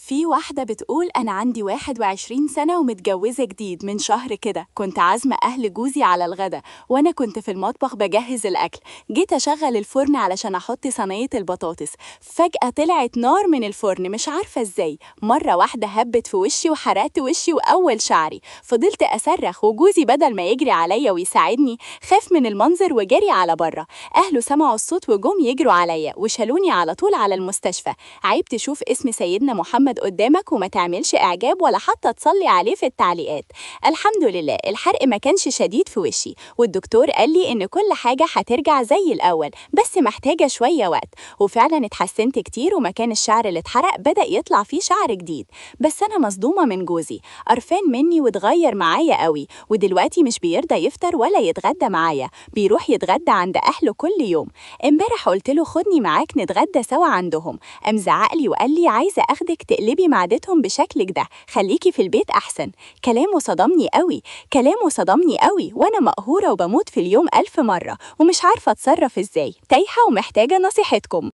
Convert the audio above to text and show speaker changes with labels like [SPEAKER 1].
[SPEAKER 1] في واحدة بتقول أنا عندي 21 سنة ومتجوزة جديد من شهر كده. كنت عازمة أهل جوزي على الغدا وأنا كنت في المطبخ بجهز الأكل. جيت أشغل الفرن علشان أحط صينية البطاطس، فجأة طلعت نار من الفرن مش عارفة إزاي. مرة واحدة هبت في وشي وحرقت وشي وأول شعري. فضلت أصرخ وجوزي بدل ما يجري عليا ويساعدني خاف من المنظر وجري على بره. أهله سمعوا الصوت وجم يجروا عليا وشالوني على طول على المستشفى. عيب تشوف اسم سيدنا محمد قدامك وما تعملش إعجاب ولا حتى تصلي عليه في التعليقات. الحمد لله الحرق ما كانش شديد في وشي، والدكتور قال لي إن كل حاجة هترجع زي الأول بس محتاجة شوية وقت. وفعلا اتحسنت كتير ومكان الشعر اللي اتحرق بدأ يطلع فيه شعر جديد. بس أنا مصدومة من جوزي، قرفان مني واتغير معايا قوي، ودلوقتي مش بيرضى يفطر ولا يتغدى معايا، بيروح يتغدى عند أهله كل يوم. امبارح قلت له خدني معاك نتغدى سوا عندهم، قام زعقلي وقال لي عايزة أخدك تقلبي معدتهم بشكلك ده، خليكي في البيت أحسن. كلامه صدمني قوي وأنا مقهورة وبموت في اليوم 1000 مرة ومش عارفة أتصرف إزاي، تايهة ومحتاجة نصيحتكم.